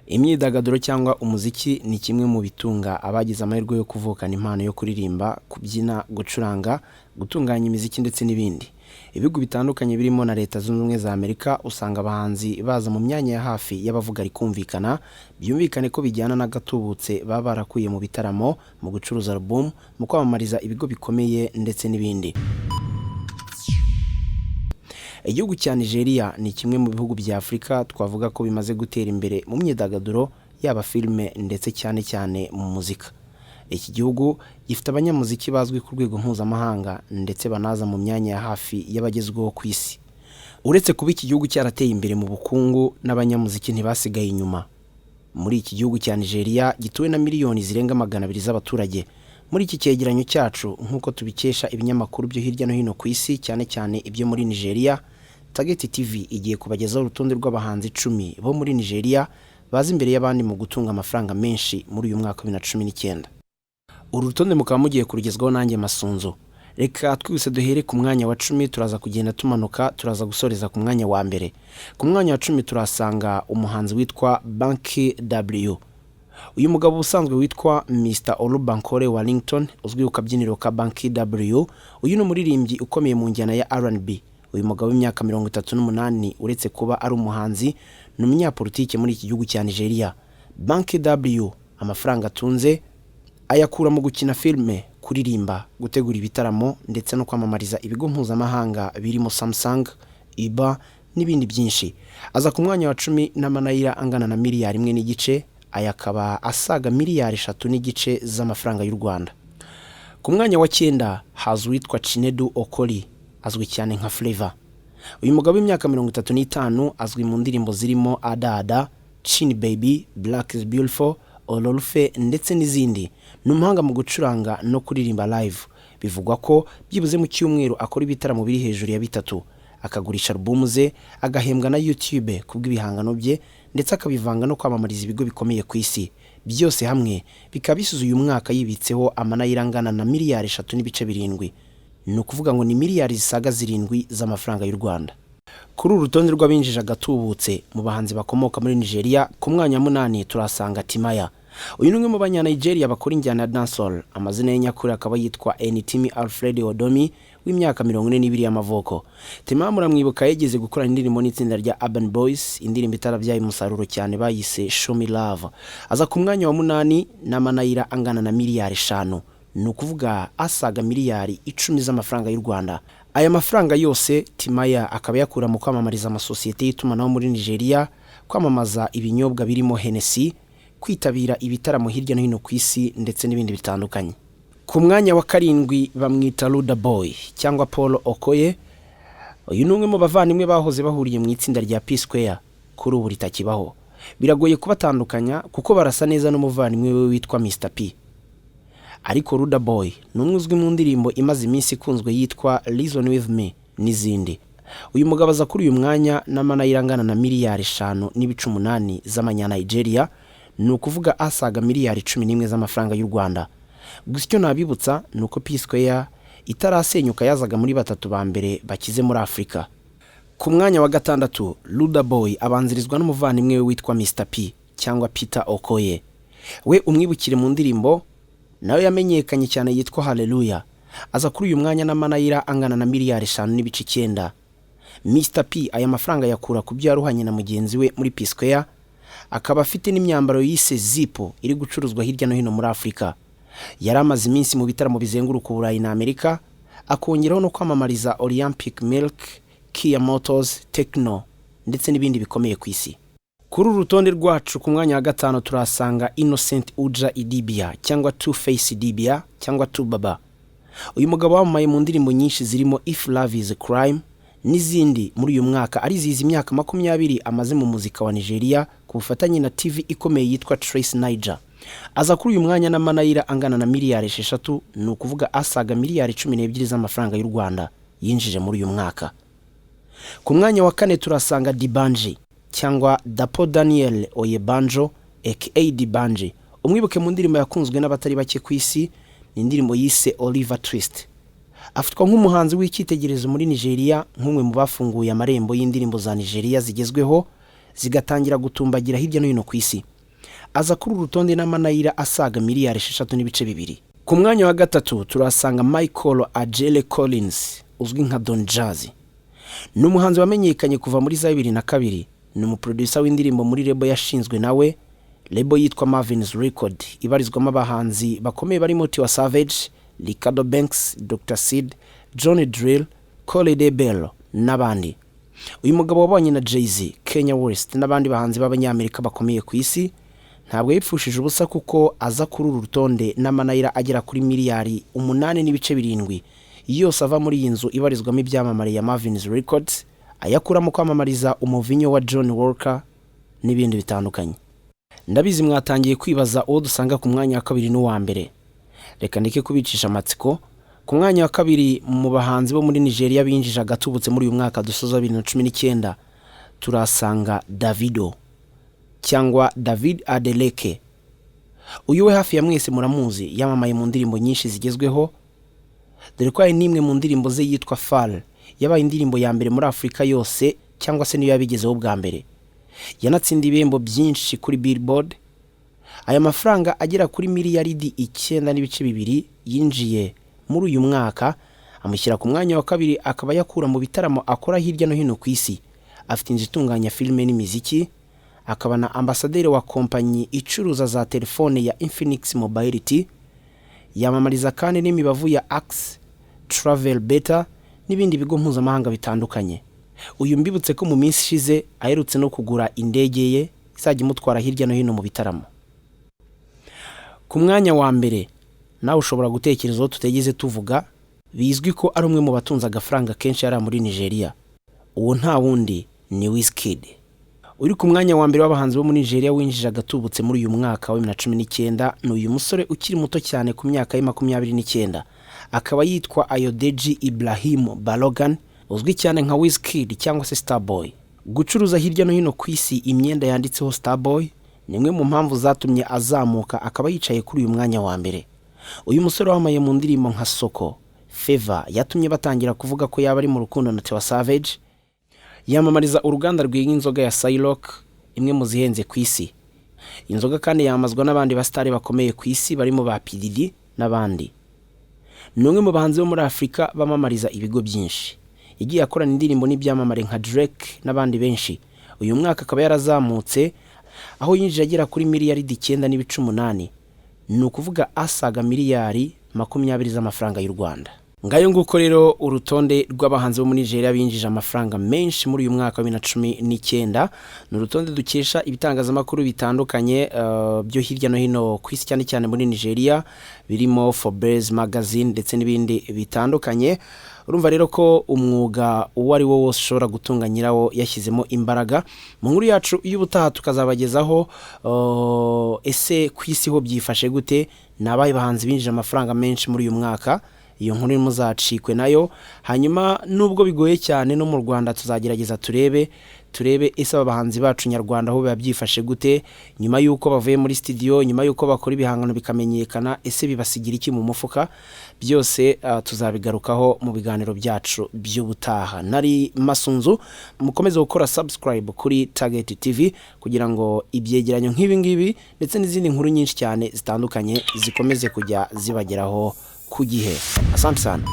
Imyidagaduro cyangwa umuziki ni kimwe mu bitunga abagize amahirwe yo kuvukana impano yo kuririmba, kubyina, gucuranga, gutunganya imiziki ndetse n'ibindi. Ibihugu bitandukanye birimo na Leta Zunze Ubumwe za Amerika usanga abahanzi baza mu myanya ya hafi y'abavuga rikumvikana, byumvikane ko bijyana n'agatubutse baba barakuye mu bitaramo, mu gucuruza album, mu kwamamariza ibigo bikomeye ndetse n'ibindi. Igihugu cya Nigeria ni kimwe mu bihugu bya Afurika twavuga ko bimaze gutera imbere mu myidagaduro, yaba filime ndetse cyane cyane mu muzika. Iki gihugu gifite abanyamuziki bazwi ku rwego mpuzamahanga ndetse banaza mu myanya ya hafi y'abagezweho ku isi. Uretse kuba iki gihugu cyarateye imbere mu bukungu, n'abanyamuziki ntibasigaye inyuma. Muri iki gihugu cya Nigeria gituwe na miliyoni zirenga 200 z'abaturage. Muri iki cyegeranyo cyacu nk'uko tubikesha ibinyamakuru byo hirya no hino ku isi, cyane cyane ibyo muri Nigeria, Target TV igiye kubagezaho urutonde rw'abahanzi 10 bo muri Nigeria bazi imbere y'abandi mu gutunga amafaranga menshi muri uyu mwaka wa 2019. Uru rutonde mukaba mugiye kurugezwaho nanjye Masunzo. Reka twese duhere ku mwanya wa 10, turaza kugenda tumanuka, turaza gusoreza ku mwanya wa mbere. Ku mwanya wa 10 turasanga umuhanzi witwa Banky W. Uyu mugabo usanzwe witwa Mr. Olubankole Wellington, uzwi ku kabyiniro ka Banky W. Uyu ni umuririmbyi ukomeye mu njyana ya R&B. Uyu mugabo w'imyaka 38 uretse kuba ari umuhanzi, ni umunyapolitike muri iki gihugu cya Nigeria. Banky W amafaranga atunze ayakura mu gukina filme, kuririmba, gutegura ibitaramo ndetse no kwamamariza ibigo mpuzamahanga birimo Samsung, IBA n'ibindi byinshi. Aza ku mwanya wa 10 n'amanayira angana na miliyari 1.5, ayakaba asaga miliyari 3.5 z'amafaranga y'u Rwanda. Ku mwanya wa 9 haza uwitwa Chinedu Okoli, azwi cyane nka Flavor. Uyu mugabo w'imyaka 35 azwi mu ndirimbo zirimo Ada Ada, Chini Baby, Black is Beautiful, Ololufe ndetse n'izindi. Ni umuhanga mu gucuranga no kuririmba live. Bivugwa ko byibuze mu cyumweru akora ibitaramo biri hejuru ya 3, akagurisha album ze, agahembwa na YouTube kubw'ibihangano bye ndetse akabivanga no kwamamariza ibigo bikomeye ku isi. Byose hamwe bikabisuza uyu mwaka yibitseho amanayira angana na miliyari 3.7. Ni ukuvuga ngo ni miliyari zisaga 7 z'amafaranga y'u Rwanda. Kuri uru rutonde rw'abinjije agatubutse mu bahanzi bakomoka muri Nigeria, ku mwanya 8 turasanga Timaya. Uyu ni umwe mu banya-Nigeria bakora injyana ya dancehall. Amazina ye nyakuri akaba yitwa Enitimi Alfred Odomi, w'imyaka 42 y'amavuko. Timaya muramwibuka yegeze gukora indirimbo n'itsinda rya Urban Boys, indirimbo itarabyaye umusaruro cyane bayise Show Me Love. Aza ku mwanya wa 8 n'amanayira angana na miliyari 5. Ni ukuvuga asaga miliyari 10 z'amafaranga y'u Rwanda. Aya mafaranga yose Timaya akaba yakura mu kwamamariza amasosiyete y'itumanaho muri Nigeria, kwamamaza ibinyobwa birimo Hennessy, kwitabira ibitaramo hirya no hino ku isi ndetse n'ibindi bitandukanye. Ku mwanya wa 7 bamwita Luda Boy cyangwa Paul Okoye. Uyu ni umwe mu bavandimwe bahoze bahuriye mu itsinda rya P Square, kuri ubu ritakibaho. Biragoye kubatandukanya kuko barasa neza n'umuvandimwe we witwa Mr. P. Ariko Luda Boy ni umwe uzwi mu ndirimbo imaze iminsi ikunzwe yitwa Reason With Me n'izindi. Uyu mugabo aza kuri uyu mwanya n'amanayira angana na miliyari 5.8 z'amanya-Nigeria, ni ukuvuga asaga miliyari 11 z'amafaranga y'u Rwanda. Gusa icyo nabibutsa ni uko P Square itarasenyuka yazaga muri 3 ba mbere bakize muri Afurika. Ku mwanya wa 6 Luda Boy abanzirizwa n'umuvandimwe we witwa Mr. P cyangwa Peter Okoye. We umwibukire mu ndirimbo nawe yamenyekanye cyane yitwa Hallelujah. Aza kuri uyu mwanya n'amanayira angana na miliyari 5.9. Mr. P aya mafaranga yakura ku byo yaruhanye na mugenzi we muri P Square, akaba afite n'imyambaro yise Zippo iri gucuruzwa hirya no hino muri Afurika. Yari amaze iminsi mu bitaramo bizenguruka Uburayi na Amerika, akongeraho no kwamamariza Olympic Milk, Kia Motors, Techno ndetse n'ibindi bikomeye ku isi. Kuri uru rutonde rwacu ku mwanya wa 5 turasanga Innocent Uja Idibia cyangwa Two Face Idibia cyangwa Two Baba. Uyu mugabo wamamaye mu ndirimbo nyinshi zirimo If Love Is a Crime n'izindi. Muri uyu mwaka arizihiza imyaka 20 amaze mu muzika wa Nigeria ku bufatanye na TV ikomeye yitwa Trace Niger. Aza kuri uyu mwanya n'amanayira angana na miliyari 6, ni ukuvuga asaga miliyari 12 z'amafaranga y'u Rwanda yinjije muri uyu mwaka. Ku mwanya wa 4 turasanga Dibanji cyangwa Dapo Daniel Oyebanjo aka Dibanji. Umwibuke mu ndirimbo yakunzwe n'abatari bake ku isi, ni indirimbo yise Oliver Twist. Afatwa nk'umuhanzi w'icyitegererezo muri Nigeria, nk'umwe mu bafunguye amarembo y'indirimbo za Nigeria zigezweho zigatangira gutumbagira hirya no hino ku isi. aza kuri uru rutonde n'amanayira asaga miliyari 6.2. Ku mwanya wa gatatu turasanga Michael Ajele Collins uzwi nka Don Jazzy. Ni umuhanzi wamenyekanye kuva muri za 2002. Ni umuproducer w'indirimbo muri label yashinzwe nawe, label yitwa Marvin's Record, ibarizwamo abahanzi bakomeye barimo Tiwa Savage, Ricardo Banks, Dr. Sid, Johnny Drill, Cole De Bello n'abandi. Uyu mugabo wabanye na Jay-Z, Kanye West n'abandi bahanzi b'abanyamerika bakomeye ku isi, ntabwo yipfushije ubusa kuko aza kuri uru rutonde n'amanayira agera kuri miliyari 8.7 yose ava muri iyi nzu ibarizwamo ibyamamare ya Marvin's Records, ayakuramo kwamamariza umuvinyo wa John Walker n'ibindi bitandukanye. Ndabizi mwatangiye kwibaza uwo dusanga ku mwanya wa kabiri n'uwa mbere. Reka ndeke kubicisha amatsiko. Ku mwanya wa kabiri mu bahanzi bo muri Nigeria binjije agatubutse muri uyu mwaka dusoza 2019 turasanga Davido cyangwa David Adeleke. Uyu we hafi ya mwese muramuzi, yamamaye mu ndirimbo nyinshi zigezweho, dore ko ari nimwe mu ndirimbo ze yitwa Fall yabaye indirimbo ya mbere muri Afrika yose cyangwa se niyo yabigezeho bwa mbere. Yanatsindiye ibihembo byinshi kuri Billboard. Aya mafaranga agera kuri miliyaridi 9.2 yinjiye muri uyu mwaka amushyira ku mwanya wa kabiri, akaba yakura mu bitaramo akora hirya no hino ku isi. Afite inzu itunganya filime n'imiziki, akaba na ambasaderi wa kompanyi icuruza za telefone ya Infinix Mobility, yamamariza kandi n'imibavu ya Axe, Travel Better n'ibindi bigo mpuzamahanga bitandukanye. Uyu mbibutse ko mu minsi ishize aherutse no kugura indege ye izajya imutwara hirya no hino mu bitaramo. Ku mwanya wa mbere nawe ushobora gutekereza aho tutegeze tuvuga, bizwi ko ari umwe mu batunze agafaranga kenshi yari muri Nigeria. Uwo nta wundi ni Wizkid. Uri ku mwanya wa mbere w'abahanzi bo muri Nigeria winjije agatubutse muri uyu mwaka wa 2019. Ni uyu musore ukiri muto cyane ku myaka ya 29, akaba yitwa Ayodeji Ibrahim Balogan, uzwi cyane nka Wizkid cyangwa se Starboy. Gucuruza hirya no hino ku isi imyenda yanditseho Starboy ni imwe mu mpamvu zatumye azamuka akaba yicaye kuri uyu mwanya wa mbere. Uyu musore wamaye mu ndirimbo nka Soko, Fever yatumye batangira kuvuga ko yaba ari mu rukundo na Tiwa Savage. Yamamariza uruganda rw'inzoga ya Cyroc, imwe mu zihenze ku isi. Inzoga kandi yamazwa n'abandi bastari bakomeye ku isi barimo ba P Diddy n'abandi. Ni umwe mu bahanzi bo muri Afrika bamamariza ibigo byinshi. Yagiye akorana indirimbo n'ibyamamare nka Drake n'abandi benshi. Uyu mwaka akaba yarazamutse aho yinjije agera kuri miliyaridi 9.8. Ni ukuvuga asaga miliyari 20 z'amafaranga y'u Rwanda. Ngayo nguko rero urutonde rw'abahanzi bo muri Nigeria binjije amafaranga menshi muri uyu mwaka wa 2019. Ni urutonde dukesha ibitangazamakuru bitandukanye byo hirya no hino ku isi, cyane cyane muri Nigeria, birimo Forbes magazine ndetse n'ibindi bitandukanye. Urumva rero ko umwuga uwo ari wo wose ushobora gutunga nyirawo yashyizemo imbaraga. Mu nkuru yacu y'ubutaha tukazabagezaho ese ku isi ho byifashe gute, nabaye bahanzi binjije amafaranga menshi muri uyu mwaka. Iyo nkuru muzacikwe nayo. Hanyuma nubwo bigoye cyane no mu Rwanda tuzagerageza turebe ese abahanzi bacu nyarwanda aho babyifashe gute nyuma yuko bavuye muri studio, nyuma yuko bakora ibihangano bikamenyekana, ese bibasigira iki mu mufuka. Byose tuzabigarukaho mu biganiro byacu by'ubutaha. Nari Masunzu, mukomeze gukora subscribe kuri Target TV kugira ngo ibyegeranyo nk'ibi ngibi ndetse n'izindi nkuru nyinshi cyane zitandukanye zikomeze kujya zibageraho ku gihe. Asante sana.